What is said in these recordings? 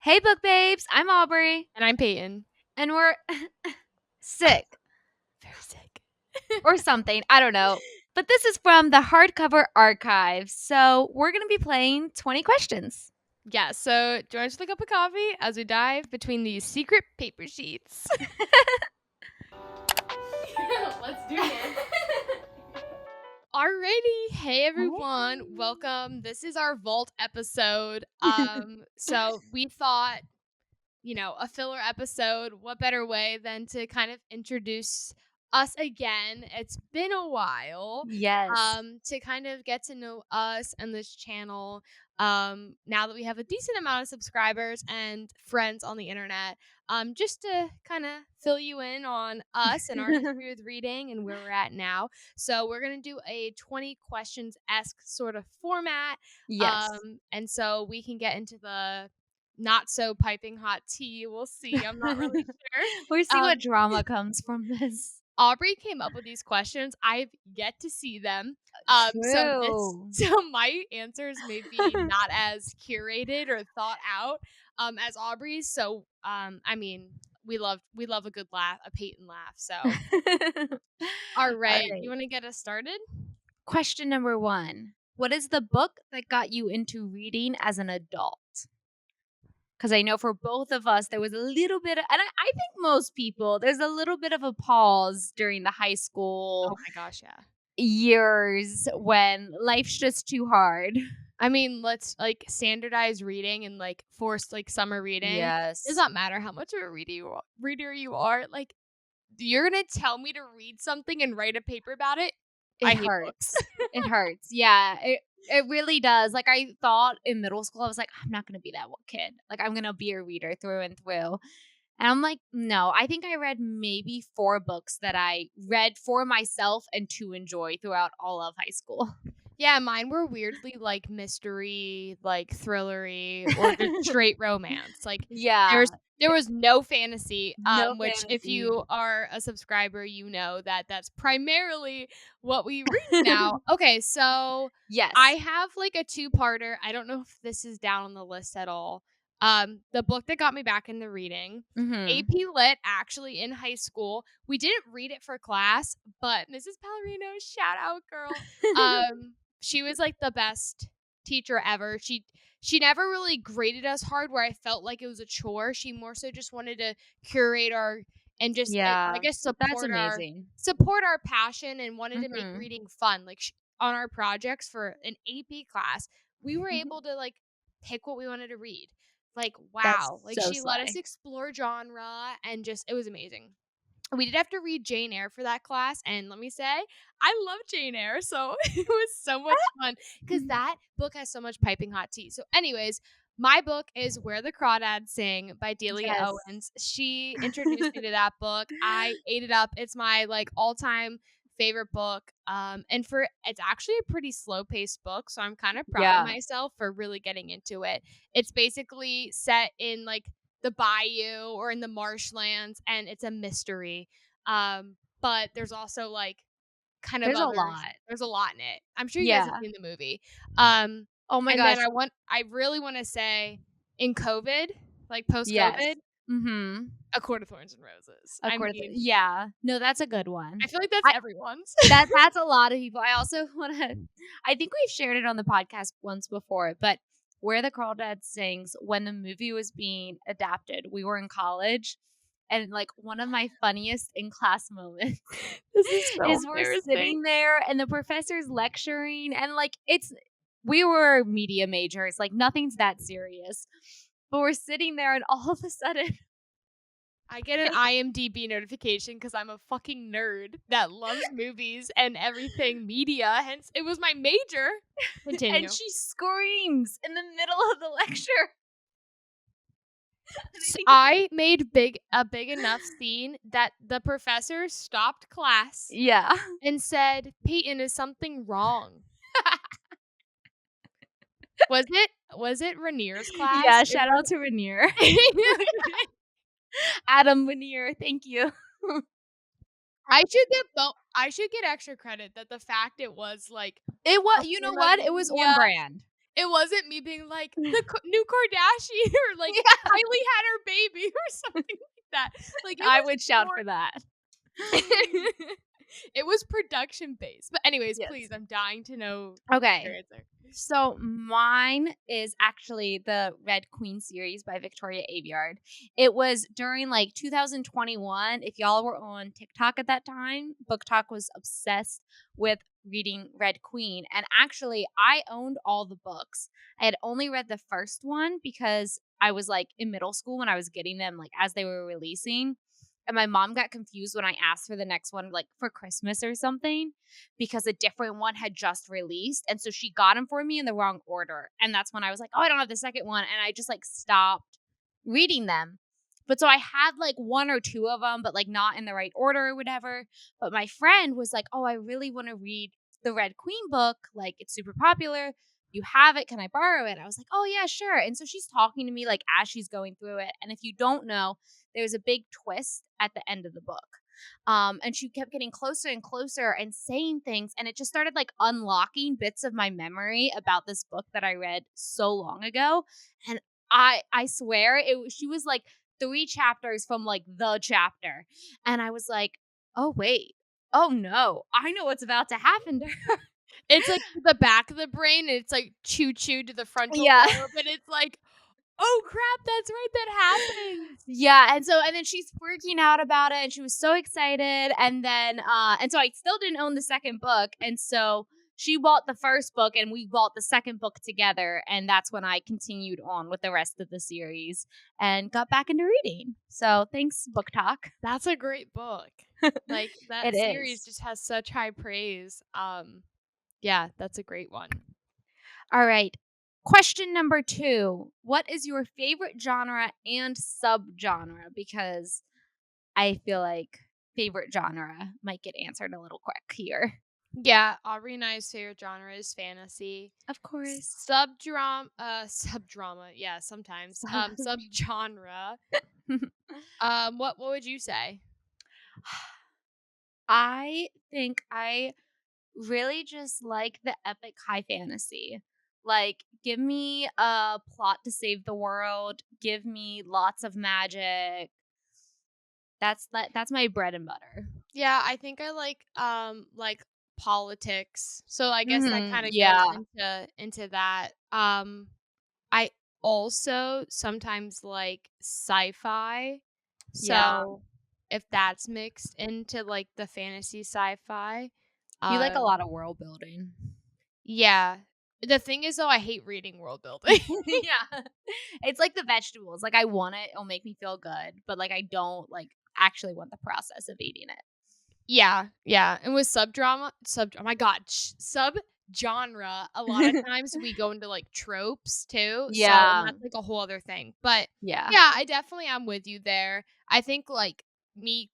Hey, book babes. I'm Aubrey. And I'm Peyton. And we're sick Very sick. or something. I don't know. But this is from the hardcover archive. So we're going to be playing 20 questions. Yeah, so join us with a cup of coffee as we dive between these secret paper sheets. Let's do this. Alrighty, hey everyone, welcome. This is our vault episode. So we thought, a filler episode, what better way than to kind of introduce us again. It's been a while. Yes. To kind of get to know us and this channel. Now that we have a decent amount of subscribers and friends on the internet, just to kind of fill you in on us and our history with reading and where we're at now. So we're gonna do a 20 questions-esque sort of format. Yes. And so we can get into the not so piping hot tea. We'll see. I'm not really sure. We'll see what drama comes from this. Aubrey came up with these questions. I've yet to see them. True. So my answers may be not as curated or thought out as Aubrey's. So I mean, we love a good laugh, a Peyton laugh. So all right. You want to get us started? Question number 1. What is the book that got you into reading as an adult? Because I know for both of us, there was a little bit of, and I think most people, there's a little bit of a pause during the high school Oh my gosh, yeah. years when life's just too hard. I mean, let's standardize reading and force summer reading. Yes. It does not matter how much of a reader you are. Like, you're gonna tell me to read something and write a paper about it? It hurts. It hurts. Yeah, it really does. Like, I thought in middle school, I was like, I'm not going to be that kid. Like, I'm going to be a reader through and through. And I'm like, no, I think I read maybe 4 books that I read for myself and to enjoy throughout all of high school. Yeah, mine were weirdly mystery, thrillery, or just straight romance. Yeah. There was no fantasy, No which fantasy. if you are a subscriber, you know that that's primarily what we read now. Okay, so Yes. I have a 2-parter. I don't know if this is down on the list at all. The book that got me back into reading, AP Lit, actually in high school. We didn't read it for class, but Mrs. Pellerino, shout out girl. She was the best teacher ever. She never really graded us hard where I felt like it was a chore. She more so just wanted to curate our and just I guess support our passion and wanted to make reading fun. On our projects for an AP class, we were able to pick what we wanted to read. Wow. She let us explore genre and just it was amazing. We did have to read Jane Eyre for that class, and let me say, I love Jane Eyre, so it was so much fun because that book has so much piping hot tea. So anyways, my book is Where the Crawdads Sing by Delia Owens. She introduced me to that book. I ate it up. It's my all-time favorite book. And it's actually a pretty slow-paced book, so I'm kind of proud of myself for really getting into it. It's basically set in the bayou or in the marshlands, and it's a mystery. But there's also kind of There's a lot. There's a lot in it. I'm sure you guys have seen the movie. Oh my gosh. Then I really want to say in COVID, post-COVID, A Court of Thorns and Roses. Yeah. No, that's a good one. I feel like that's everyone's. That's a lot of people. I also want to, I think we've shared it on the podcast once before, but Where the Crawdads Sings, when the movie was being adapted, we were in college. And one of my funniest in class moments is we're sitting there and the professor's lecturing and we were media majors, nothing's that serious. But we're sitting there and all of a sudden I get an IMDb notification because I'm a fucking nerd that loves movies and everything media. Hence, it was my major. Continue. And she screams in the middle of the lecture. I made a big enough scene that the professor stopped class. Yeah. And said, "Peyton, is something wrong?" Was it Rainier's class? Yeah, shout out to Rainier. Adam Rainier, thank you. I should get extra credit that the fact it was it was, you know what? It was on brand. It wasn't me being like, "The new Kardashian," or like, Yeah. "Kylie had her baby," or something like that. Like, it I was would shout more for that. it was production based. But anyways, Yes. please, I'm dying to know your Okay. answer. So mine is actually the Red Queen series by Victoria Aveyard. It was during like 2021. If y'all were on TikTok at that time, Book Talk was obsessed with reading Red Queen. And actually, I owned all the books. I had only read the first one because I was like in middle school when I was getting them, like as they were releasing. And my mom got confused when I asked for the next one, like for Christmas or something, because a different one had just released. And so she got them for me in the wrong order. And that's when I was like, oh, I don't have the second one. And I just like stopped reading them. But so I had like one or two of them, but like not in the right order or whatever. But my friend was like, oh, I really want to read the Red Queen book. Like it's super popular. You have it. Can I borrow it? I was like, oh, yeah, sure. And so she's talking to me like as she's going through it. And if you don't know, there's a big twist at the end of the book. And she kept getting closer and closer and saying things. And it just started like unlocking bits of my memory about this book that I read so long ago. And I swear she was like 3 chapters from like the chapter. And I was like, oh, wait. Oh, no. I know what's about to happen to her. It's like the back of the brain, and it's like choo choo to the frontal Yeah. lobe, and it's like, oh crap, that's right, that happens. Yeah, and then she's freaking out about it, and she was so excited, and then and so I still didn't own the second book, and so she bought the first book and we bought the second book together, and that's when I continued on with the rest of the series and got back into reading. So, thanks Book Talk. That's a great book. Like It that is. series just has such high praise. Yeah, that's a great one. All right. Question number 2. What is your favorite genre and subgenre? Because I feel like favorite genre might get answered a little quick here. Yeah, Aubrey and I's favorite genre is fantasy. Of course. Subdrama, yeah, sometimes. Subgenre. What would you say? I think I really just like the epic high fantasy. Like, give me a plot to save the world. Give me lots of magic. That's my bread and butter. Yeah, I think I like politics. So I guess that kind of goes Yeah. into that. I also sometimes like sci-fi. Yeah. So if that's mixed into like the fantasy sci-fi, You like a um lot of world building. yeah. The thing is though, I hate reading world building. Yeah. It's like the vegetables. Like I want it, it'll make me feel good, but like I don't like actually want the process of eating it. Yeah, yeah, and with oh my god, subgenre, a lot of times we go into, like, tropes too, so and Yeah. that's, like, a whole other thing, but, Yeah. yeah, I definitely am with you there. I think, like, me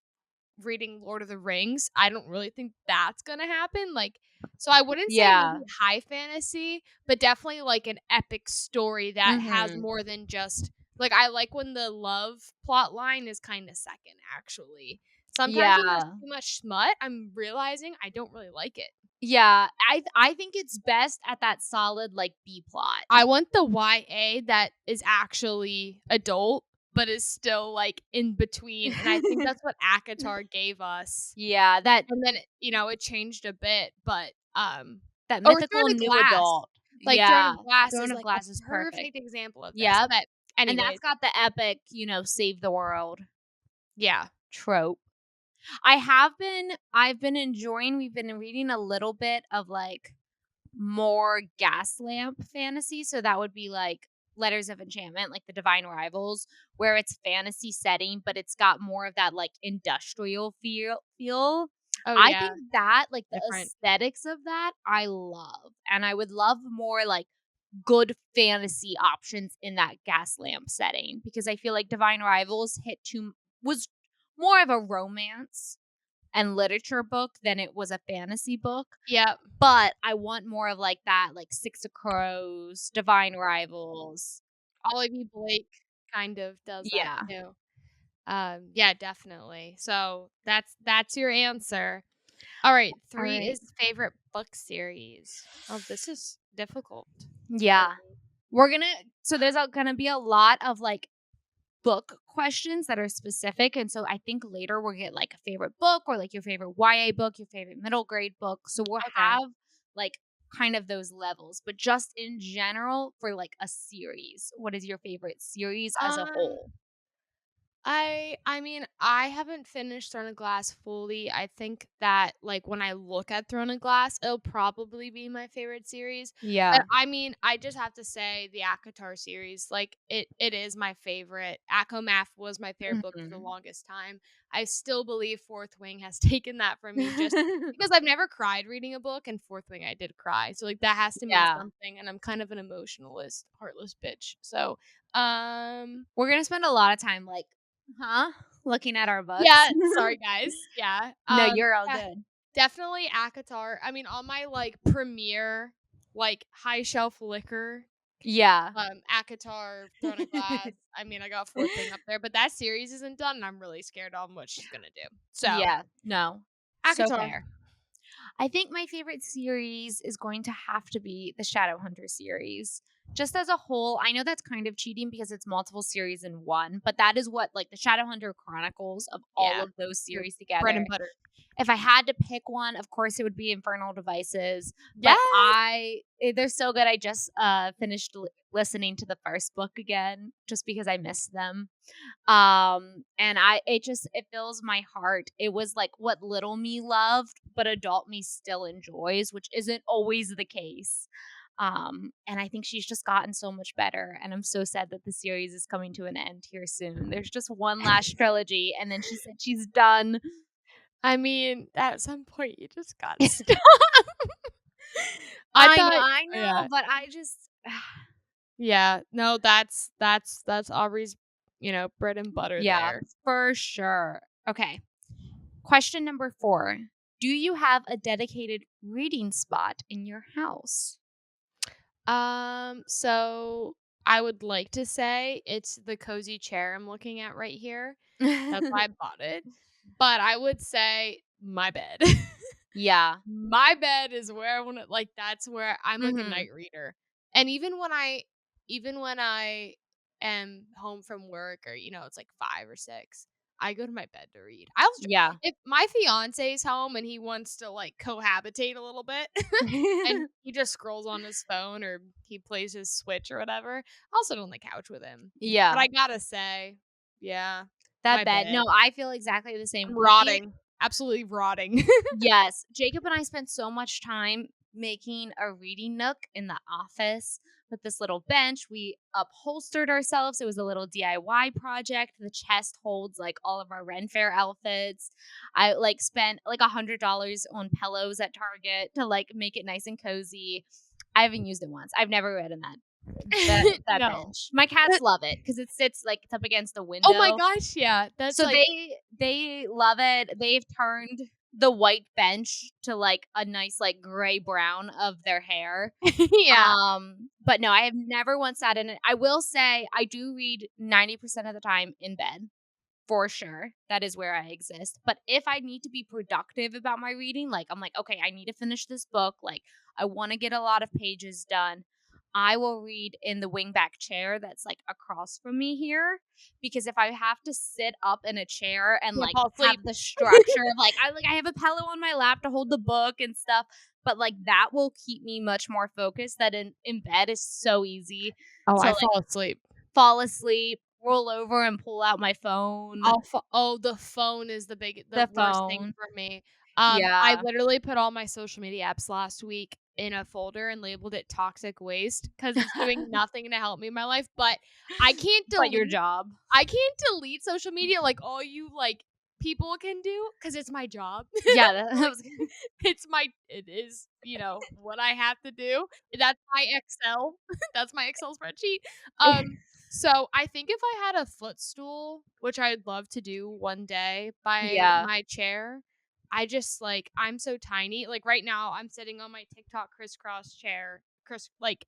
reading Lord of the Rings, I don't really think that's gonna happen, like so I wouldn't say Yeah. maybe high fantasy, but definitely, like, an epic story that has Mhm. more than just like, I like when the love plot line is kinda second, actually. Sometimes when there's Yeah. too much smut, I'm realizing I don't really like it. Yeah. I think it's best at that solid like B plot. I want the YA that is actually adult, but is still, like, in between, and I think that's what ACOTAR gave us. Yeah, that And then, it changed a bit, but, that or Throne mythical of new Glass. adult. Like, Throne Yeah. of Glass Throne is, of like, a Glass is perfect. perfect example of this, Yep. but And that's anyways, got the epic, save the world yeah. trope. I've been enjoying we've been reading a little bit of like more gaslamp fantasy. So that would be like Letters of Enchantment, like the Divine Rivals, where it's fantasy setting, but it's got more of that like industrial feel. Oh, I yeah, think that like the different. aesthetics of that I love. And I would love more like good fantasy options in that gaslamp setting because I feel like Divine Rivals was more of a romance and literature book than it was a fantasy book. Yep. But I want more of like that, like Six of Crows, Divine Rivals. Olivia Blake kind of does that Yeah. too. Yeah, definitely. So that's your answer. All right, All 3 right. is favorite book series. Oh, this is difficult. Yeah. So there's gonna be a lot of, like, book questions that are specific, and so I think later we'll get, like, a favorite book or, like, your favorite YA book, your favorite middle grade book, so we'll Okay. have, like, kind of those levels, but just in general for, like, a series, what is your favorite series as a Um, whole? I mean, I haven't finished Throne of Glass fully. I think that, like, when I look at Throne of Glass, it'll probably be my favorite series. But, Yeah. I mean, I just have to say the ACOTAR series, like, it is my favorite. ACOMAF was my favorite book for the Mhm. longest time. I still believe Fourth Wing has taken that from me just because I've never cried reading a book, and Fourth Wing I did cry. So, like, that has to mean Yeah. something, and I'm kind of an emotionalist, heartless bitch. So, um We're gonna spend a lot of time, like, "Huh?" looking at our books. Yeah, sorry guys. Yeah. No, you're all Yeah, good. definitely ACOTAR. I mean, on my, like, premier, like, high shelf liquor, Yeah. ACOTAR, Throne of Glass. I mean, I got Fourth Wing up there, but that series isn't done, and I'm really scared on what she's gonna do. So, Yeah. No. So ACOTAR. fair. I think my favorite series is going to have to be the Shadowhunter series. Just as a whole, I know that's kind of cheating because it's multiple series in one, but that is what like the Shadowhunter Chronicles of all Yeah. of those Your series bread together. and butter. If I had to pick one, of course it would be Infernal Devices, but Yes! they're so good. I just finished listening to the first book again just because I missed them. And it fills my heart. It was like what little me loved, but adult me still enjoys, which isn't always the case. And I think she's just gotten so much better. And I'm so sad that the series is coming to an end here soon. There's just one last trilogy, and then she said she's done. I mean, at some point, you just gotta stop. I thought I know, yeah. but I just Yeah. No, that's Aubrey's, bread and butter yeah, there. for sure. Okay. Question number 4. Do you have a dedicated reading spot in your house? So I would like to say it's the cozy chair I'm looking at right here. That's why I bought it. But I would say my bed. Yeah. My bed is where I want to like that's where I'm like a Mhm. night reader. And even when I am home from work or it's like 5 or 6, I go to my bed to read. Yeah. If my fiance is home and he wants to like cohabitate a little bit and he just scrolls on his phone or he plays his Switch or whatever, I'll sit on the couch with him. But Yeah. I gotta say, yeah, That my bed. bed. No, I feel exactly the same. I'm rotting. Absolutely rotting. Yes. Jacob and I spent so much time making a reading nook in the office with this little bench. We upholstered ourselves. It was a little DIY project. The chest holds like all of our Ren Fair outfits. I like spent like $100 on pillows at Target to like make it nice and cozy. I haven't used it once. I've never read in that No. bench. My cats But love it because it sits like it's up against the oh my window. gosh, yeah. That's So like they love it. They've turned the white bench to like a nice like gray brown of their hair. yeah. But no, I have never once sat in it. I will say I do read 90% of the time in bed. For sure. That is where I exist. But if I need to be productive about my reading, like I'm like, okay, I need to finish this book. Like I want to get a lot of pages done. I will read in the wingback chair that's like across from me here because if I have to sit up in a chair and Can't like fall have asleep. the structure of I have a pillow on my lap to hold the book and stuff, but like that will keep me much more focused. That in bed is so easy Oh, to I like fall asleep. fall asleep, roll over and pull out my phone. The phone is the The worst thing phone. for me. I Yeah. literally put all my social media apps last week in a folder and labeled it toxic waste because it's doing nothing to help me in my life, but I can't But your delete job. I can't delete social media like all you, like, people can do because it's my job. Yeah, that Like, was it is, what I have to do. That's my Excel. That's my Excel spreadsheet. So I think if I had a footstool, which I'd love to do one day by Yeah. my chair, I just, like, I'm so tiny. Like, right now, I'm sitting on my TikTok crisscross chair, like,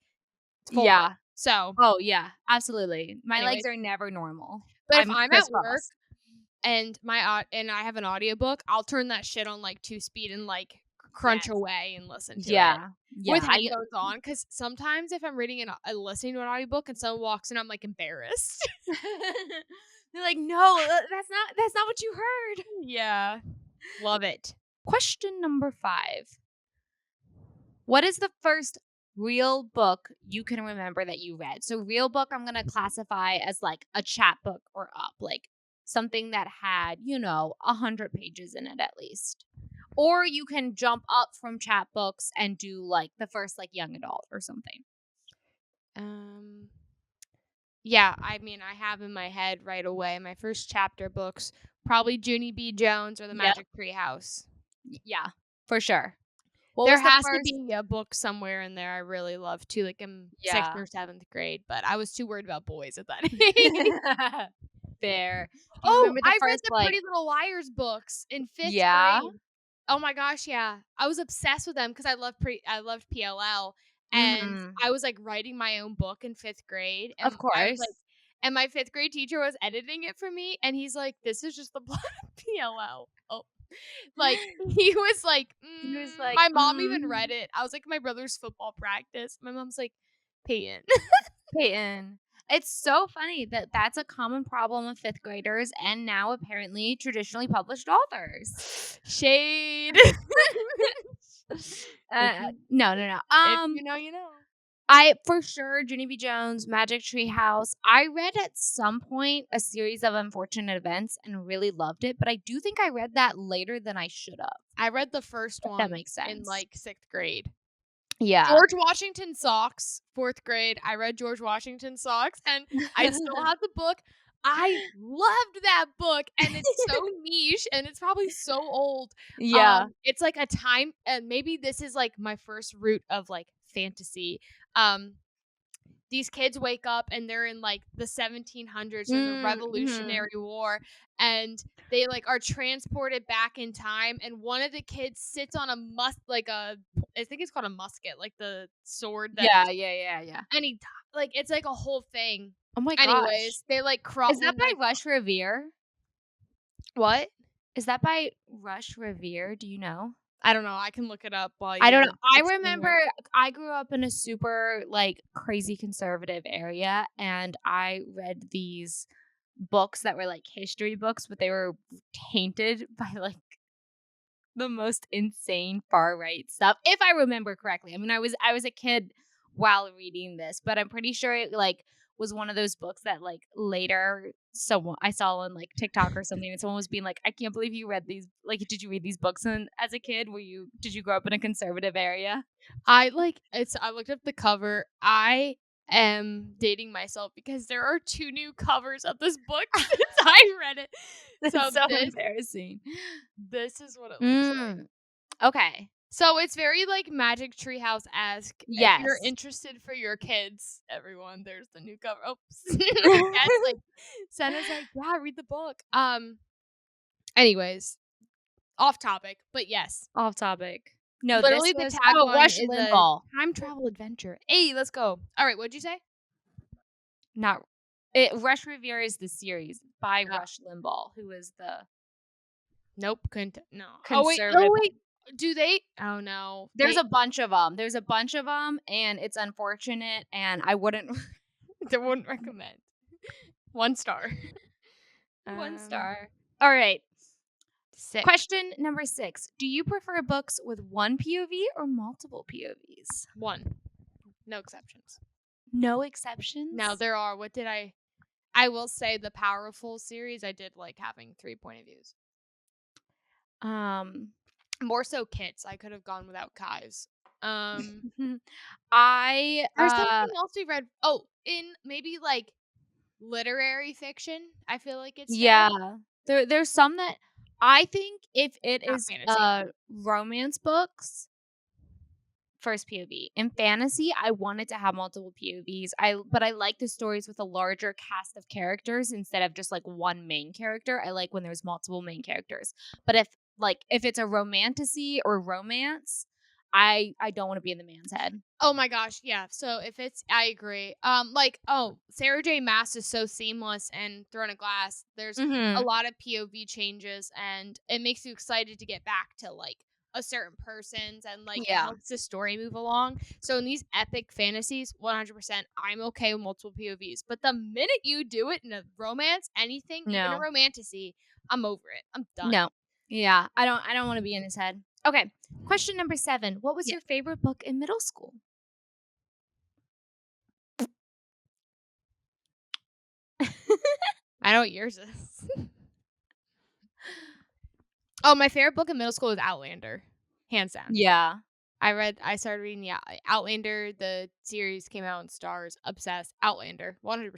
folded. Yeah. So, Oh, yeah, absolutely. My legs anyways, are never normal. but if I'm I'm at work crisscross. and I have an audiobook, I'll turn that shit on like 2 speed and like crunch away and listen to it. Yeah. With headphones on, because sometimes if I'm reading and listening to an audiobook and someone walks in, I'm like embarrassed. They're like, no, that's not what you heard. Yeah. Love it. Question number 5. What is the first real book you can remember that you read? So real book, I'm going to classify as like a chat book or up, like something that had, 100 pages in it at least. Or you can jump up from chat books and do like the first like young adult or something. Yeah, I mean, I have in my head right away my first chapter books, probably Junie B. Jones or The Magic Tree House. Yeah, for sure. There has to be a book somewhere in there I really love too, like in 6th or 7th grade, but I was too worried about boys at that age. Fair. Oh, I read the Pretty Little Liars books in 5th grade. Oh my gosh, yeah. I was obsessed with them because I loved PLL, and I was like writing my own book in 5th grade. And of course. I was like, and my 5th grade teacher was editing it for me, and he's like, "This is just the plot of PLL." Oh, like he was like, my mom even read it. I was like, my brother's football practice. My mom's like, Peyton. Peyton. It's so funny that that's a common problem with 5th graders and now apparently traditionally published authors. Shade. No. If you know, you know. I for sure Junie B. Jones, Magic Tree House. I read at some point A Series of Unfortunate Events and really loved it, but I do think I read that later than I should have. I read the first one that makes sense. in like 6th grade. Yeah. George Washington Socks, 4th grade. I read George Washington Socks, and I still have the book. I loved that book, and it's so niche, and it's probably so old. Yeah. It's like a time, and maybe this is like my first root of like fantasy. These kids wake up and they're in like the 1700s or the Revolutionary War, and they like are transported back in time, and one of the kids sits on I think it's called a musket, like the sword that yeah. And he like it's like a whole thing. Oh my gosh. Anyways, they like crawl. Is that by Rush Revere? What? Is that by Rush Revere? Do you know? I don't know. I can look it up while I don't know. I remember I grew up in a super like crazy conservative area, and I read these books that were like history books, but they were tainted by like the most insane far right stuff. If I remember correctly. I mean, I was a kid while reading this, but I'm pretty sure it like was one of those books that like later I saw on like TikTok or something, and someone was being like, I can't believe you read these. Like, did you read these books as a kid? Did you grow up in a conservative area? I looked up the cover. I am dating myself because there are 2 new covers of this book since I read it. That's so embarrassing. This is what it looks like. Okay. So it's very like Magic Tree House-esque. Yes. If you're interested for your kids, everyone, there's the new cover. Oops. That's like Senna's like, yeah, read the book. Anyways, off topic, but yes. Off topic. No, literally this the tagline Rush is Limbaugh. a time travel adventure. Hey, let's go. All right, what'd you say? Rush Revere is the series by Rush Limbaugh, who is the Nope, couldn't. No. Conservative. Oh wait. Do they? Oh no. There's a bunch of them. And it's unfortunate, and I wouldn't recommend. 1 star. 1 star. All right. 6. Question number 6. Do you prefer books with one POV or multiple POVs? 1. No exceptions. No exceptions? Now there are. What did I will say the Powerful series, I did like having 3 point of views. More so Kits. I could have gone without Kai's. There's something else we read. Oh, in maybe like literary fiction. I feel like it's there's some that I think if it Not is fantasy. Romance books, first POV. In fantasy, I wanted to have multiple POVs. But I like the stories with a larger cast of characters instead of just like one main character. I like when there's multiple main characters. But if it's a romantasy or romance, I don't want to be in the man's head. Oh my gosh, yeah. So if it's, I agree. Sarah J. Maas is so seamless and Throne of Glass. There's a lot of POV changes, and it makes you excited to get back to like a certain person's and like it Yeah. helps the story move along. So in these epic fantasies, 100% I'm okay with multiple POVs. But the minute you do it in a romance, anything, even a No. romantasy, I'm over it. I'm done. No. Yeah. I don't want to be in his head. Okay. Question number 7. What was Yeah. your favorite book in middle school? I know what yours is. Oh, my favorite book in middle school was Outlander. Hands down. Yeah. I started reading Outlander. The series came out in Stars. Obsessed. Outlander. 100%.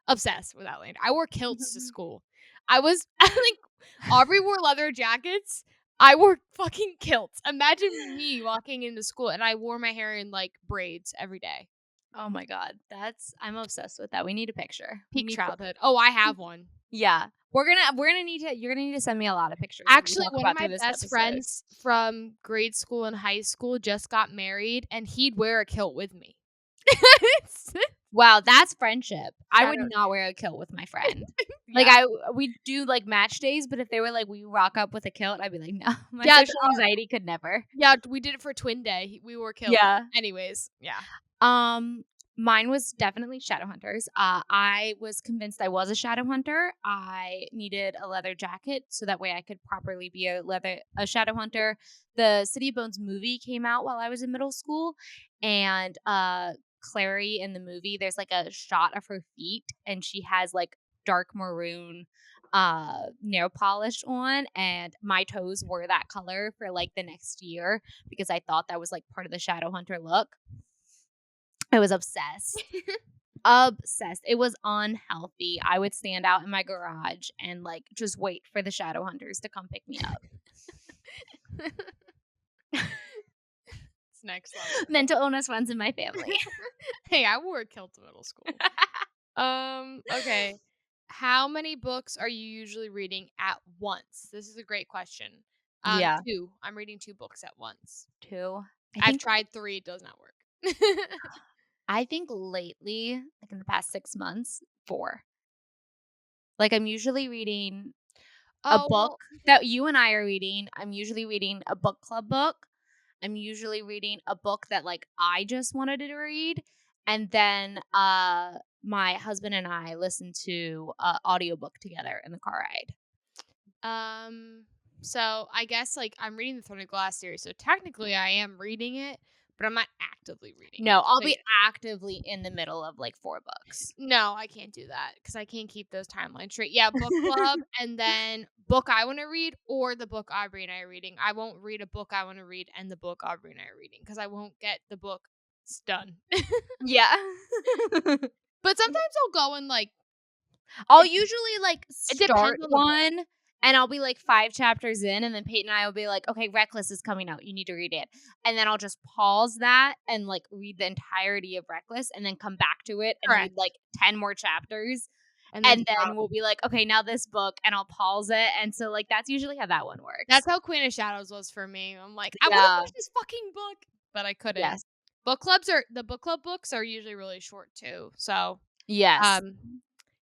Obsessed with Outlander. I wore kilts to school. I was like, Aubrey wore leather jackets. I wore fucking kilts. Imagine me walking into school and I wore my hair in like braids every day. Oh my god. I'm obsessed with that. We need a picture. We Peak need childhood. Oh, I have one. Yeah. You're gonna need to send me a lot of pictures as we Actually, talk one of about my through this best episode. friends from grade school and high school just got married, and he'd wear a kilt with me. Wow, that's friendship. I Shout would out. not wear a kilt with my friend. Like Yeah. we do like match days, but if they were like, "We rock up with a kilt," I'd be like, "No, my Yeah, social anxiety could never." yeah, we did it for twin day. We wore kilts. Yeah. Anyways, yeah. Mine was definitely Shadowhunters. I was convinced I was a Shadowhunter. I needed a leather jacket so that way I could properly be a Shadowhunter. The City of Bones movie came out while I was in middle school, and Clary in the movie, there's like a shot of her feet, and she has like dark maroon nail polish on, and my toes were that color for like the next year because I thought that was like part of the Shadowhunter look. I was obsessed. Obsessed. It was unhealthy. I would stand out in my garage and like just wait for the shadow hunters to come pick me up. It's next level. Mental illness runs in my family. Hey, I wore a kilt in middle school. Okay. How many books are you usually reading at once? This is a great question. Yeah. 2. I'm reading 2 books at once. 2. I've tried 3, it does not work. I think lately, like in the past 6 months, 4. Like I'm usually reading a Oh, book well, that you and I are reading. I'm usually reading a book club book. I'm usually reading a book that like I just wanted to read. And then my husband and I listen to audiobook together in the car ride. so I guess like I'm reading the Throne of Glass series, so technically I am reading it, but I'm not actively reading No, it. I'll So, be yeah. actively in the middle of like 4 books. No, I can't do that because I can't keep those timelines straight. Yeah, book club and then book I want to read or the book Aubrey and I are reading. I won't read a book I want to read and the book Aubrey and I are reading because I won't get the book done. Yeah. But sometimes I'll go and like I'll it, usually like it start depends on the book. one and I'll be like 5 chapters in and then Peyton and I will be like, "Okay, Reckless is coming out. You need to read it." And then I'll just pause that and like read the entirety of Reckless and then come back to it and read Correct. like 10 more chapters. And then And stop. then we'll be like, "Okay, now this book," and I'll pause it. And so like that's usually how that one works. That's how Queen of Shadows was for me. I'm like, I want to Yeah. finish this fucking book, but I couldn't. Yes. The book club books are usually really short too. So, Yes. um, And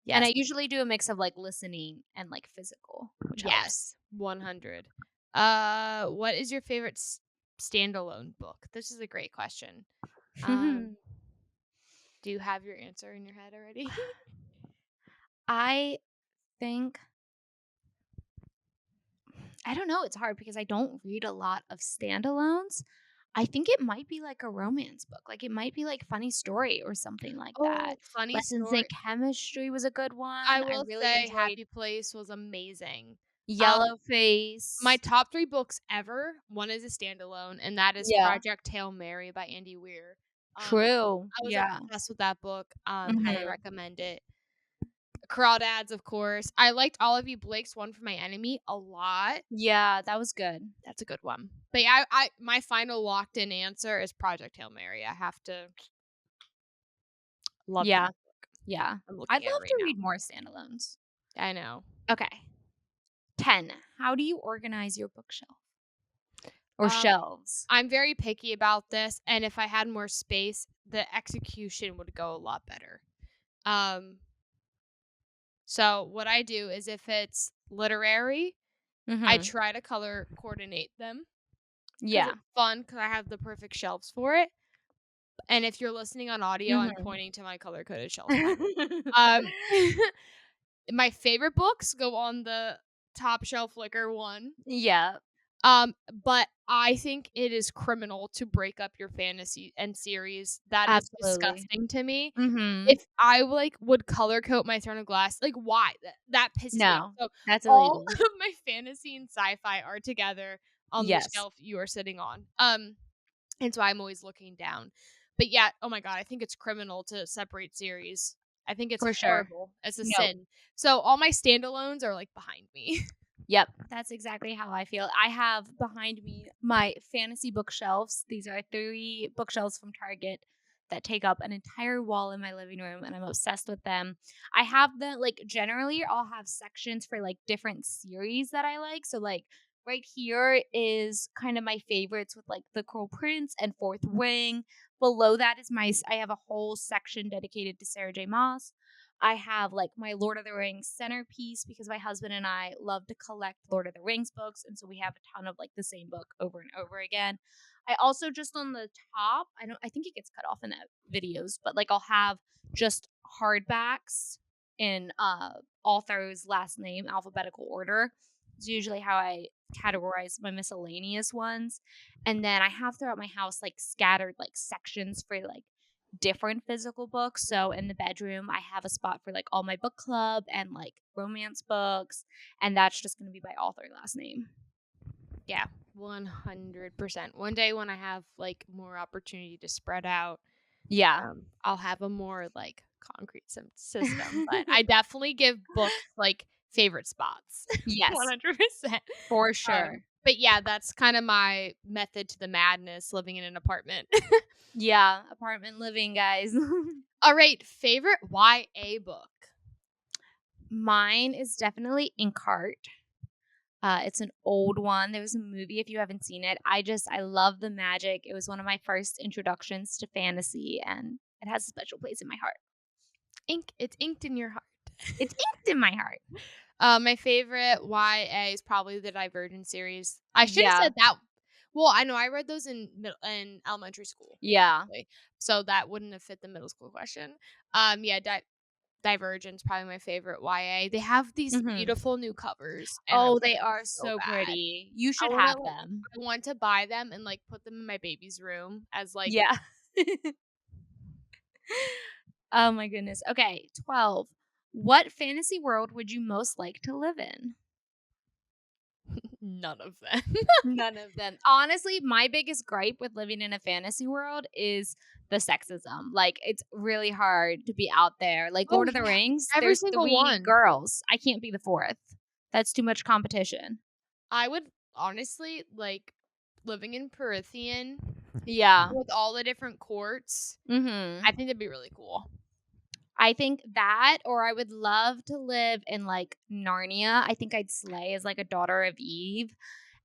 yes, I usually do a mix of like listening and like physical, which helps. yes, 100. What is your favorite standalone book? This is a great question. Um, do you have your answer in your head already? I think I don't know, it's hard because I don't read a lot of standalones. I think it might be like a romance book. Like it might be like Funny Story or something like that. Oh, funny Lessons in story. Chemistry was a good one. I I will really say enjoyed Happy Place was amazing. Um, Yellow my Face. top 3 books ever, one is a standalone, and that is Yeah. Project Hail Mary by Andy Weir. True. I was Yeah. obsessed with that book. Highly Mhm. recommend it. Crawdads, of course. I liked All of You Blake's One for My Enemy a lot. Yeah, that was good. That's a good one. But yeah, I my final locked in answer is Project Hail Mary. I have to love Yeah. that. Yeah. I'm I'd looking at it love right to now. read more standalones. I know. Okay. 10. How do you organize your bookshelf or Um, shelves? I'm very picky about this, and if I had more space, the execution would go a lot better. So what I do is if it's literary, I Mhm. try to color coordinate them. 'cause Yeah. it's fun, 'cause I have the perfect shelves for it. And if you're listening on audio, I'm Mhm. pointing to my color-coded shelves behind me. Um, my favorite books go on the top shelf liquor one. Yeah, But I think it is criminal to break up your fantasy and series. That is absolutely. disgusting to me. Mhm. If I, like, would color coat my Throne of Glass, like, why? That pisses me off. No, So, that's all illegal. of my fantasy and sci-fi are together on the Yes, shelf you are sitting on. And so I'm always looking down. But yeah, oh my god, I think it's criminal to separate series. I think it's for sure. horrible. It's a No. sin. So all my standalones are, like, behind me. Yep, that's exactly how I feel. I have behind me my fantasy bookshelves. These are 3 bookshelves from Target that take up an entire wall in my living room, and I'm obsessed with them. I have the like, generally, I'll have sections for, like, different series that I like. So, like, right here is kind of my favorites with, like, The Cruel Prince and Fourth Wing. Below that is I have a whole section dedicated to Sarah J. Maas. I have like my Lord of the Rings centerpiece because my husband and I love to collect Lord of the Rings books. And so we have a ton of like the same book over and over again. I also just on the top, I think it gets cut off in the videos, but like I'll have just hardbacks in author's last name, alphabetical order. It's usually how I categorize my miscellaneous ones. And then I have throughout my house like scattered like sections for like different physical books. So in the bedroom, I have a spot for like all my book club and like romance books, and that's just going to be by author last name. Yeah, 100%. One day when I have, like, more opportunity to spread out, Yeah. I'll have a more, like, concrete system, but I definitely give books, like, favorite spots. Yes, 100%. for sure. But yeah, that's kinda my method to the madness living in an apartment. Yeah, apartment living, guys. Alright, favorite YA book? Mine is definitely Inkheart. It's an old one. There was a movie if you haven't seen it. I love the magic. It was one of my first introductions to fantasy, and it has a special place in my heart. It's inked in your heart. It's inked in my heart. My favorite YA is probably the Divergent series. I should have Yeah. said that. Well, I know I read those in elementary school, Yeah. actually, so that wouldn't have fit the middle school question. Yeah, Divergent's probably my favorite YA. They have these Mhm. beautiful new covers, and I Oh, want they them are so so bad. pretty. You I should wanna have like, them. I want to buy them and like put them in my baby's room as like Yeah. Oh my goodness. Okay, 12. What fantasy world would you most like to live in? none of them. None of them. Honestly, my biggest gripe with living in a fantasy world is the sexism. Like, it's really hard to be out there. Like, Oh Lord of the yeah, Rings, every there's single 3 one. girls. I can't be the 4th. That's too much competition. I would honestly like living in Perithian Yeah. with all the different courts. I Mhm. think that'd be really cool. I think that, or I would love to live in like Narnia. I think I'd slay as like a daughter of Eve.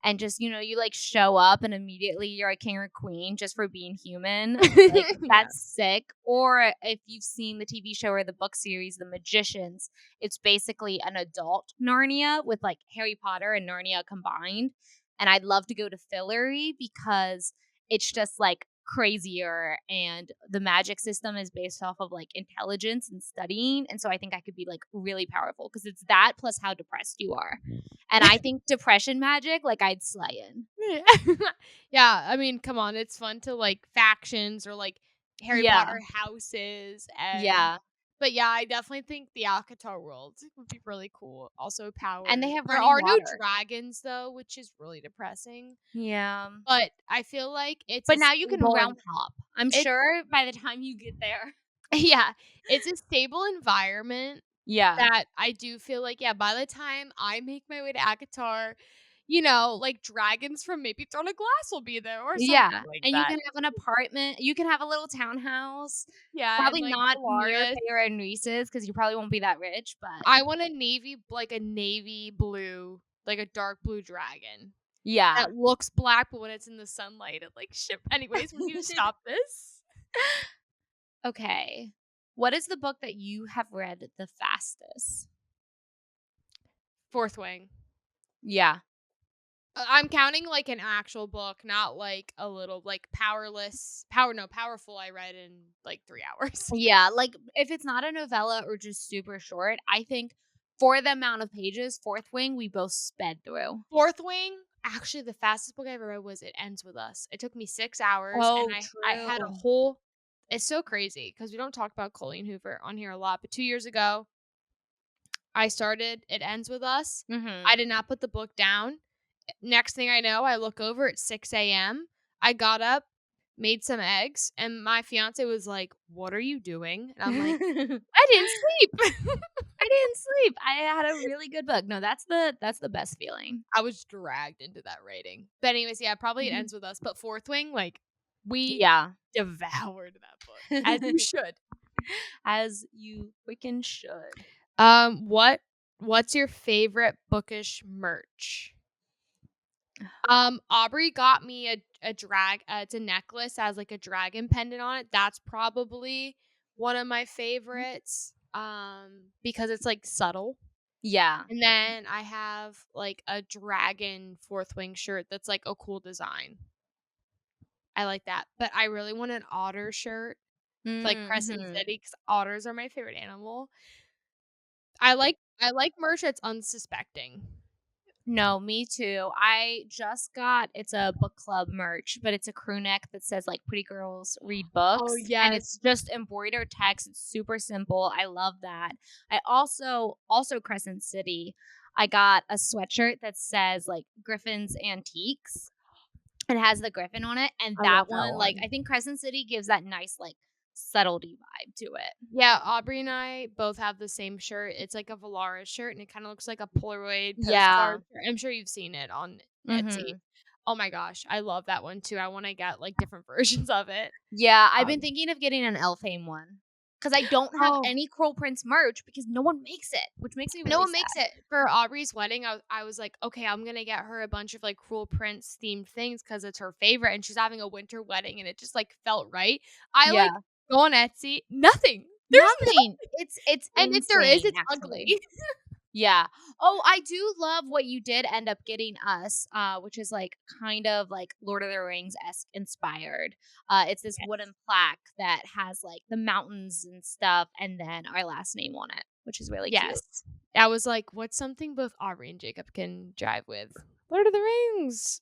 And just, you like show up and immediately you're a king or queen just for being human. Like, Yeah. that's sick. Or if you've seen the TV show or the book series, The Magicians, it's basically an adult Narnia with like Harry Potter and Narnia combined. And I'd love to go to Fillory because it's just like crazier and the magic system is based off of like intelligence and studying, and so I think I could be like really powerful because it's that plus how depressed you are, and I think depression magic like I'd slay in. Yeah. Yeah, I mean, come on, it's fun to like factions or like Harry Yeah. Potter houses and Yeah, but yeah, I definitely think the Alcatar world would be really cool. Also and they powers. have There running are no water. dragons though, which is really depressing. Yeah, But I feel like it's a but now you can stable realm and hop. I'm it's sure by the time you get there. yeah, it's a stable environment Yeah. that I do feel like, yeah, by the time I make my way to Akatar, like dragons from maybe Throne of Glass will be there or something Yeah, like and you that. can have an apartment, you can have a little townhouse, Yeah, and probably like not near Polaris. Feyre and Reese's because you probably won't be that rich, but I want a navy blue, like a dark blue dragon yeah. that looks black, but when it's in the sunlight, it like ship. Anyways, we need to stop this. Okay. What is the book that you have read the fastest? Fourth Wing. Yeah. I'm counting, like, an actual book, not, like, a little, like, Powerful I read in, like, 3 hours. Yeah, like, if it's not a novella or just super short, I think for the amount of pages, Fourth Wing, we both sped through. Fourth Wing, actually, the fastest book I ever read was It Ends With Us. It took me 6 hours, and Oh, I had a true. whole it's so crazy because we don't talk about Colleen Hoover on here a lot, but 2 years ago, I started It Ends With Us. I Mhm. did not put the book down. Next thing I know, I look over, it's 6 a.m. I got up, made some eggs, and my fiance was like, "What are you doing?" And I'm like, I "I didn't sleep." didn't sleep. I had a really good book. No, that's the best feeling. I was dragged into that rating. But anyways, yeah, probably It Mhm. Ends With Us, but Fourth Wing, like, we Yeah. devoured that book, as you should. As you freaking should. Um, what what's your favorite bookish merch? Aubrey got me it's a necklace that has, like, a dragon pendant on it. That's probably one of my favorites, because it's, like, subtle. Yeah. And then I have, like, a dragon Fourth Wing shirt that's, like, a cool design. I like that, but I really want an otter shirt, like Crescent Mhm. City, because otters are my favorite animal. I like merch that's unsuspecting. No, me too. I just got it's a book club merch, but it's a crew neck that says like pretty girls read Oh, books and it's yes. just embroidered text. It's super simple. I love that. I also Crescent City. I got a sweatshirt that says like Griffin's Antiques. It has the griffin on it and I love that that one like one. I think Crescent City gives that nice like subtlety vibe to it. Yeah, Aubrey and I both have the same shirt. It's like a Valaris shirt, and it kinda looks like a Polaroid Yeah. postcard. I'm sure you've seen it on Etsy. Mhm. Oh my gosh, I love that one too. I wanna get, like, different versions of it. Yeah, I've been Um thinking of getting an Elfhame one because I don't have Oh, any Curl Prince merch because no one makes it, which makes me no really one makes sad. it. For Aubrey's wedding, I was like, "Okay, I'm gonna get her a bunch of, like, Cruel Prince themed things because it's her favorite, and she's having a winter wedding, and it just, like, felt right." I, like, Yeah. go on Etsy, nothing. There's Nothing. It's and if there is, insane, it's actually. ugly. Yeah. Oh, I do love what you did end up getting us, which is, like, kind of, like, Lord of the Rings-esque inspired. It's this Yes. wooden plaque that has, like, the mountains and stuff and then our last name on it, which is really cute. Yes. I was like, "What's something both Aubrey and Jacob can jive with?" Lord of the Rings.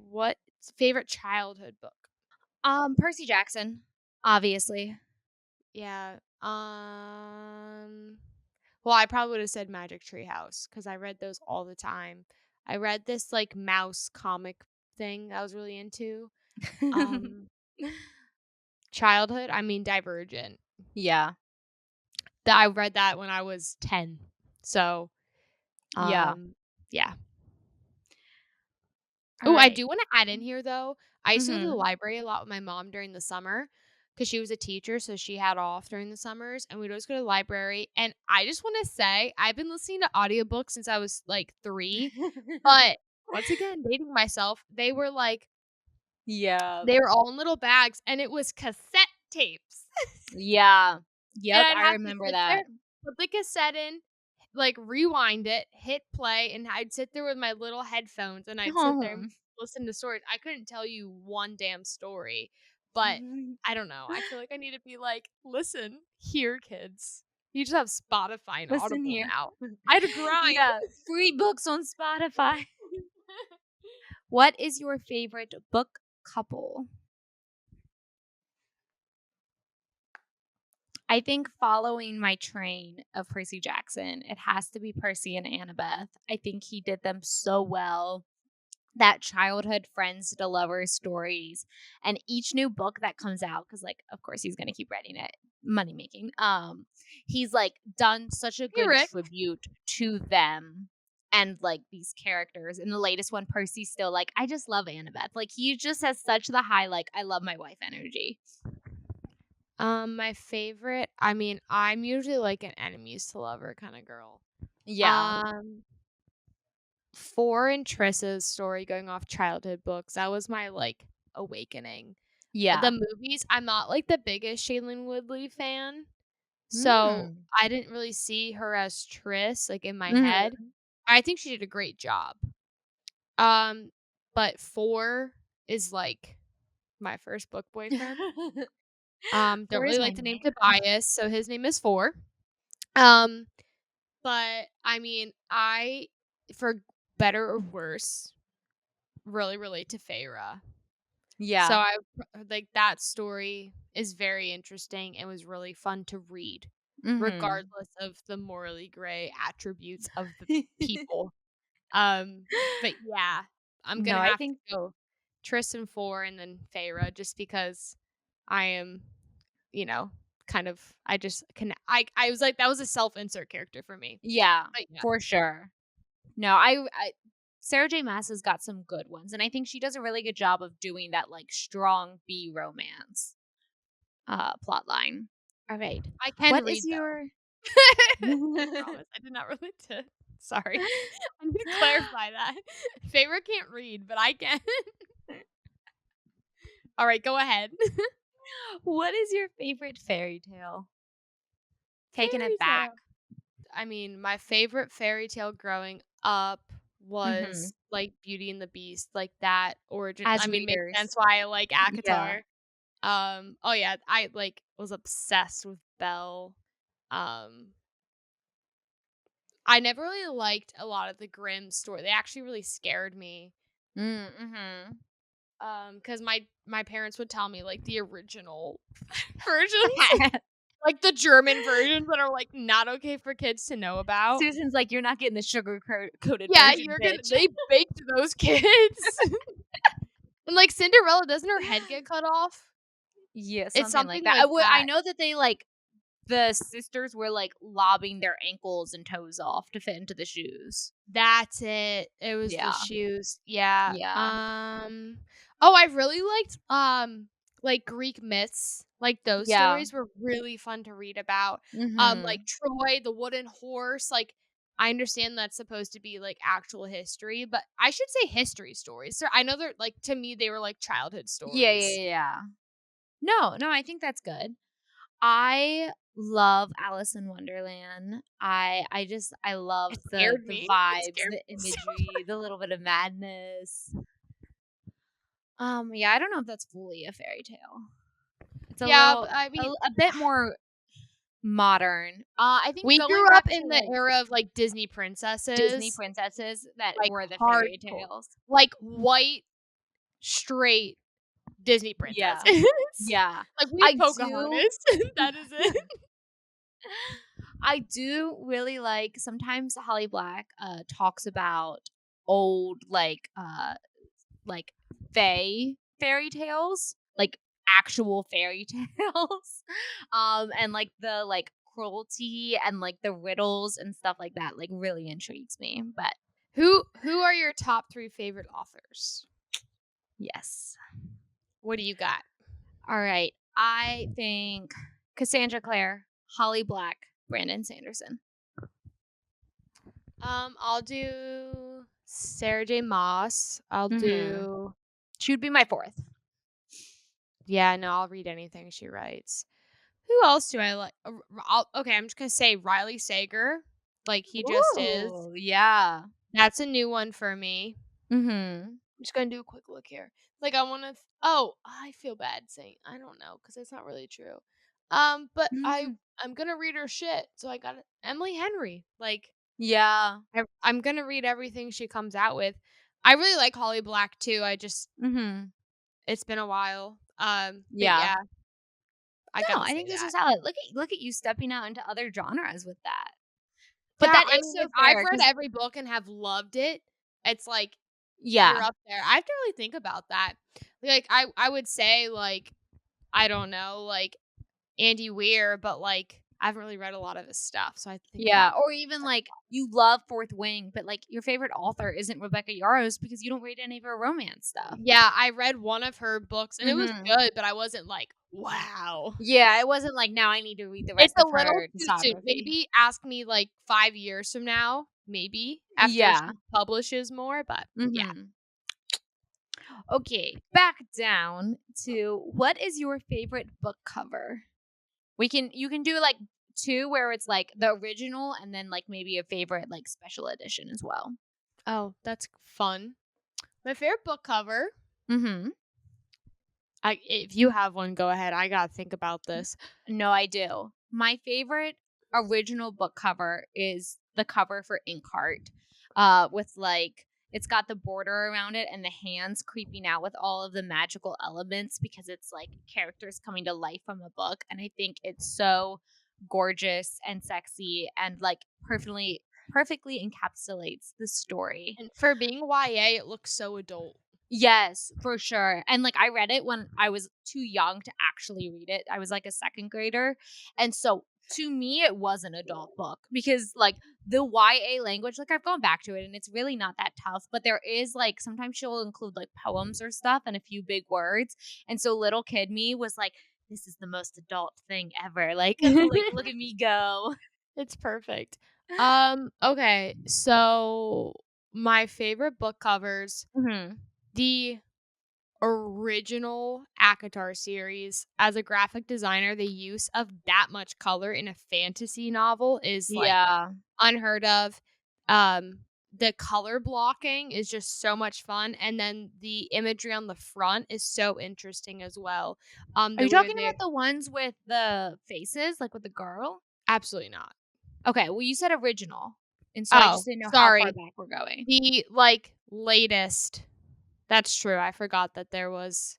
What favorite childhood book? Percy Jackson, obviously. Yeah, well, I probably would've said Magic Tree House because I read those all the time. I read this, like, mouse comic thing I was really into. Um, Childhood, I mean Divergent. Yeah. That I read that when I was 10. So, Yeah. yeah. Oh, I Alright. do wanna add in here, though, I used to go to the Mhm. library a lot with my mom during the summer because she was a teacher, so she had off during the summers, and we'd always go to the library, and I just wanna say, I've been listening to audiobooks since I was, like, 3, but once again, dating myself, Yeah. they were all in little bags, and it was cassette tapes. Yeah. And Yep, I'd I have to remember sit that. there, put the cassette in, like, rewind it, hit play, and I'd sit there with my little headphones, and I'd sit there and Oh. listen to stories. I couldn't tell you one damn story, but I don't know. I feel like I need to be like, "Listen, here, kids. You just have Spotify and Listen Audible here. now." I had to grind. Yeah, free books on Spotify. What is your favorite book couple? I think following my train of Percy Jackson, it has to be Percy and Annabeth. I think he did them so well. That childhood friends to lovers stories and each new book that comes out because like of course he's going to keep writing it money making he's like done such a Hey, good Rick. tribute to them and like these characters in the latest one. Percy's still like I just love Annabeth, like he just has such the high like I love my wife energy. My favorite, I mean, I'm usually like an enemies to lover kinda girl. Yeah. Um For and Triss's story going off childhood books, that was my, like, awakening. The Yeah. movies, I'm not, like, the biggest Shailene Woodley fan, so Mm. I didn't really see her as Triss, like, in my Mhm. head. I think she did a great job. But 4 is, like, my first book boyfriend. Don't 4 really is my like the name name. Tobias, so his name is 4. Um, but, I mean, I, for better or worse, really relate to Feyre. So Yeah. I like, that story is very interesting and was really fun to read, Mhm. regardless of the morally gray attributes of the people. But yeah, I'm No, gonna I have to think go Tristan 4 and then Feyre just because I am, you know, kind of I just can I was like that was a self-insert character for me. yeah, But yeah. for sure. No, I Sarah J. Maas has got some good ones, and I think she does a really good job of doing that, like, strong B romance, plot line. Alright. I can What is read though. your I promise. I did not relate to sorry. I need to clarify that. Feyre can't read, but I can. All right, go ahead. What is your favorite fairy tale? Taking Fairy it back. tale. I mean, my favorite fairy tale growing up Mhm. was, like, Beauty and the Beast, like, that origin As I mean, makes sense readers. why I like Yeah. ACOTAR. Oh, yeah, I, like, was obsessed with Belle. Um, I never really liked a lot of the Grimm story they actually really scared me. Mhm. Because my parents would tell me, like, the original versions, like, the German versions that are, like, not okay for kids to know about. Susan's like, "You're not getting the coated Yeah, version, you're gonna bitch." they baked those kids. And, like, Cinderella, doesn't her head get cut off? Yeah, It's something like something that. like I that. know that they, like the sisters were, like, lobbing their ankles and toes off to fit into the shoes. That's it. It was the Yeah. shoes. Yeah. Yeah. Oh, I really liked, like, Greek myths. Like, those Yeah. stories were really fun to read about. Like, Mhm. Troy, the wooden horse, like, I understand that's supposed to be, like, actual history, but I should say history stories. So I know they're, like, to me, they were, like, childhood Yeah, stories. yeah, yeah. No, I think that's good. I love Alice in Wonderland. I love It the scared the me. It vibes, scared the me so imagery, the little bit of madness. Yeah, I don't know if that's fully a fairy tale. It's a Yeah, little but I mean, a bit more modern. I think we going grew up back to, in the like, era of, like, Disney Disney princesses, princesses that like, were the fairy hardcore. tales. Like, white, straight Disney princesses. Yeah. Yeah. Like, we I have do Pocahontas. That is it. I do really like sometimes Holly Black talks about old like fairy tales, like actual fairy tales. And like the like cruelty and like the riddles and stuff like that like really intrigues me. But Who are your top 3 favorite authors? yes. What do you got? All right. I think Cassandra Clare, Holly Black, Brandon Sanderson. I'll do Sarah J. Maas. I'll Mhm. do She would be my fourth. yeah, no, I'll read anything she writes. Who else do I like? Okay, I'm just gonna say Riley Sager, like he just is. Ooh, yeah. That's a new one for me. Mhm. I'm just gonna do a quick look here. Like I want to. Oh, I feel bad saying I don't know because it's not really true. But Mhm. I'm gonna read her shit. So I got Emily Henry. Like Yeah. I'm gonna read everything she comes out with. I really like Holly Black too. I just Mhm. it's been a while. But Yeah. yeah, I No, gotta I say think this that. is solid. Look at you stepping out into other genres with that. But Yeah, that I is mean, so if I've fair read because every book and have loved it, it's like you're yeah. up there. I have to really think about that. Like I would say like I don't know, like Andy Weir, but like I haven't really read a lot of his stuff, so I have to think Yeah, about or even like you love Fourth Wing, but like your favorite author isn't Rebecca Yarros because you don't read any of her romance stuff. yeah, I read one of her books and it was Mhm. good, but I wasn't like, wow. Yeah, it wasn't like now I need to read the It's rest a of little her too soon. discography. Maybe ask me like 5 years from now, maybe after Yeah. she publishes more, but yeah. Mhm. Okay, back down to what is your favorite book cover? You can do like two where it's, like, the original and then, like, maybe a favorite, like, special edition as well. Oh, that's fun. My favorite book cover. Mhm. If you have one, go ahead. I gotta think about this. No, I do. My favorite original book cover is the cover for Inkheart, with, like it's got the border around it and the hands creeping out with all of the magical elements because it's, like, characters coming to life from a book, and I think it's so gorgeous and sexy and, like, perfectly encapsulates the story. And for being YA, it looks so adult. Yes, for sure. And, like, I read it when I was too young to actually read it. I was, like, a second grader. And so to me, it was an adult book because, like, the YA language, like, I've gone back to it and it's really not that tough. But there is, like, sometimes she'll include, like, poems or stuff and a few big words. And so little kid me was like, this is the most adult thing ever. Like, like, look at me go. It's perfect. Okay, so my favorite book covers, Mhm. the original ACOTAR series. As a graphic designer, the use of that much color in a fantasy novel is, like, Yeah. unheard of. Um, the color blocking is just so much fun, and then the imagery on the front is so interesting as well. Are The you way talking they about the ones with the faces, like with the girl? absolutely not. Okay, well, you said original, and so I just Oh, didn't know how far sorry. back we're going. The, like, latest. That's true, I forgot that there was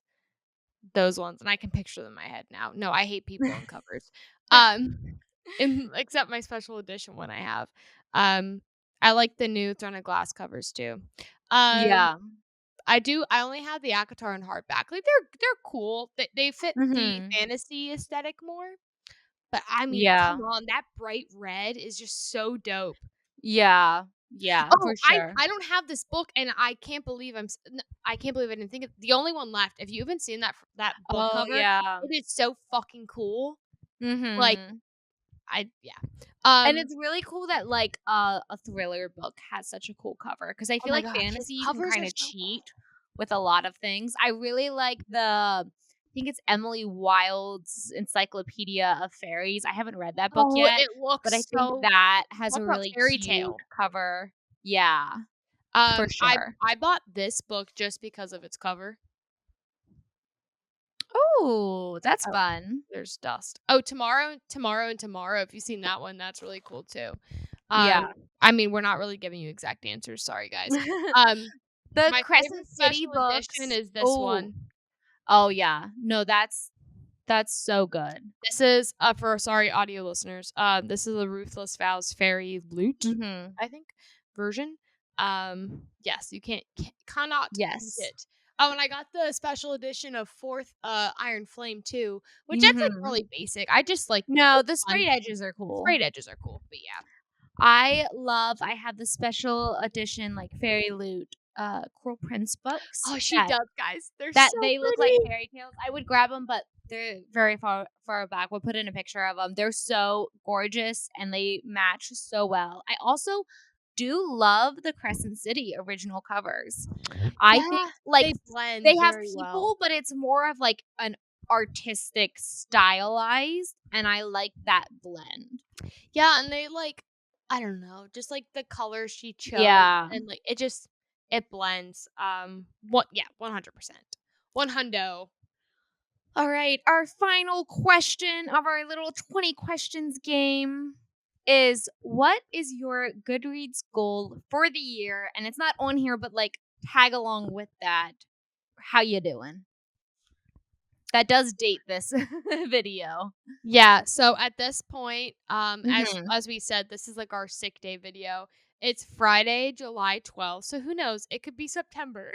those ones, and I can picture them in my head now. No, I hate people on covers. Um, except my special edition one I have. Um, I like the new Throne of Glass covers too. Um, Yeah. I only have the ACOTAR and hardback. Like, they're cool. They fit the Mhm. fantasy aesthetic more, but, I mean, Yeah. come on, that bright red is just so dope. Yeah. Yeah, Oh, for sure. I don't have this book, and I can't believe I can't believe I didn't think of the only one left. If you haven't seen that book Oh, cover, yeah. it is so fucking cool. Like, Mhm. yeah. And Um, it's really cool that, like, a thriller book has such a cool cover because I oh feel my like god, his fantasy, you can covers are kinda so cool. cheat with a lot of things. I really like I think it's Emily Wilde's Encyclopedia of Fairies. I haven't read that book Oh, yet, it but I looks think so that has talk a about really fairy cute tale. cover. Yeah, for sure. I bought this book just because of its cover. Oh, that's Oh, fun. there's dust. Oh, tomorrow, and tomorrow. If you've seen that one, that's really cool too. Um, Yeah. I mean, we're not really giving you exact answers. Sorry, guys. Um, The my favorite Crescent City special edition books. is this Oh. one. Oh, yeah. No, that's so good. This is for sorry audio listeners. This is a Ruthless Vows Fairy Lute, Mhm. I think, version. Yes, you cannot beat Yes. it. Oh, and I got the special edition of Fourth Iron Flame too, which that's like Mhm. really basic. I just like No, it's the fun. sprayed edges are cool. Sprayed edges are cool, but yeah. I have the special edition, like, Fairy Loot, Cruel Prince books Oh, she that does, guys. They're that so they look like pretty. fairy tales. I would grab them, but they're very far back. We'll put in a picture of them. They're so gorgeous, and they match so well. I also do love the Crescent City original covers. I think, Yeah, like, they blend they have very well. people, but it's more of, like, an artistic stylized, and I like that blend. Yeah, and they like I don't know, just like the colors she chose Yeah. and like it blends. What yeah, 100%. One hundo. All right, our final question of our little 20 questions game is what is your Goodreads goal for the year? And it's not on here, but like tag along with that. How you doing? That does date this video. Yeah, so at this point, Mhm. as we said, this is like our sick day video. It's Friday, July 12th. So who knows? It could be September.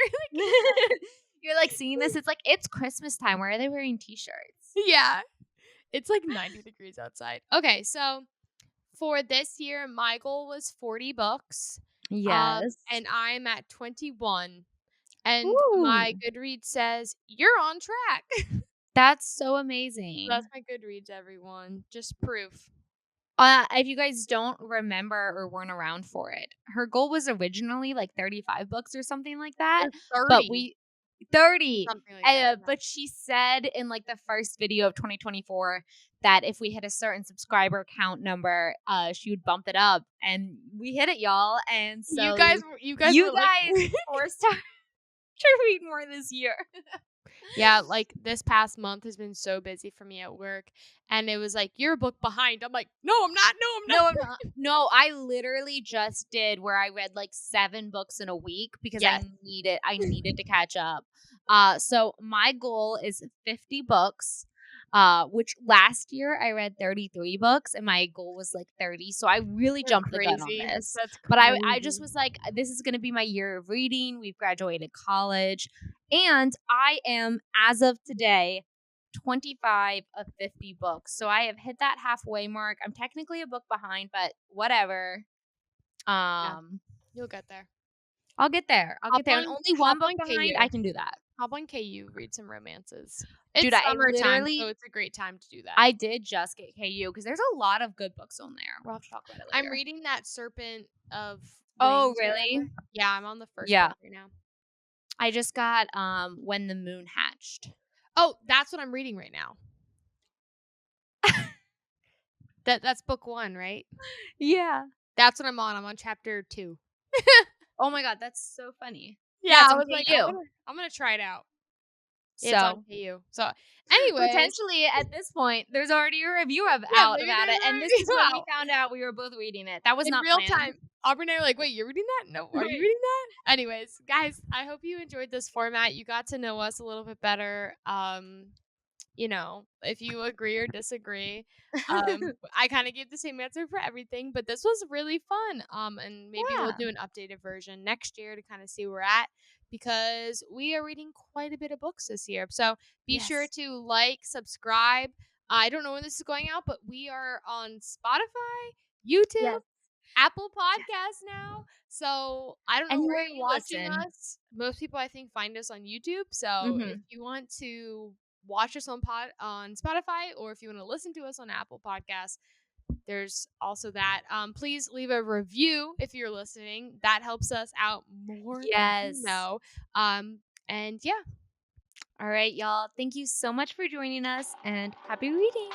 You're like seeing this, it's like it's Christmas time. Why are they wearing t-shirts? Yeah. It's like 90 degrees outside. Okay, so for this year, my goal was 40 books. Yes. And I'm at 21. And my Ooh, Goodreads says, "You're on track." that's so That's amazing. my Goodreads, everyone. Just proof. If you guys don't remember or weren't around for it, her goal was originally like 35 books or something like that. There's But 30. we 30. Something like that. Yeah. But she said in like the first video of 2024 that if we hit a certain subscriber count number, she would bump it up, and we hit it, y'all. And so You you were like guys forced her to read more this year. Yeah, like this past month has been so busy for me at work, and it was like, "You're a book behind." I'm like, "No, I'm not. No, I'm not." No, I'm not. No, I literally just did where I read like 7 books in a week because Yes. I needed to catch up. So my goal is 50 books. Which last year I read 33 books and my goal was like 30. So I really You're jumped the gun on crazy. this. That's But I just crazy. was like, this is gonna be my year of reading. We've graduated college. And I am, as of today, 25 of 50 books. So I have hit that halfway mark. I'm technically a book behind, but whatever. Yeah, Um, you'll get there. I'll get there. I'll Hop get there. And on only hop one book on behind, I KU. can do that. Hop on KU, read some romances. Dude, It's I summertime, so literally it's a great time to do that. I did just get KU because there's a lot of good books on there. We'll have to talk about it I'm later. reading that Serpent of Oh, Rings or really? whatever. Yeah, I'm on the first Yeah. book right now. I just got When the Moon Hatched. Oh, that's what I'm reading right now. That's book 1, right? Yeah. That's what I'm on. I'm on chapter 2. Oh my god, that's so funny. Yeah, Yeah, it's I on was like, KU. I'm gonna try it out. It's on So KU. So, anyways, potentially at this point, there's already a review yeah, out maybe about there's it. a And this is review when we out found out we were both reading it. That was in not real planned. time. Aubrey and I are like, "Wait, you're reading that? No, are you Right. reading that?" Anyways, guys, I hope you enjoyed this format. You got to know us a little bit better. If you agree or disagree, I kind of gave the same answer for everything, but this was really fun. And maybe we'll Yeah. do an updated version next year to kind of see where we're at because we are reading quite a bit of books this year. So be sure Yes. to like, subscribe. I don't know when this is going out, but we are on Spotify, YouTube, Yes. Apple Podcasts now. So I don't know where Anywhere you're you watching listen. us. Most people, I think, find us on YouTube. So if Mhm. you want to watch us on Spotify, or if you want to listen to us on Apple Podcasts, there's also that. Please leave a review if you're listening. That helps us out more than you Yes. know. And yeah. All right, y'all. Thank you so much for joining us and happy reading.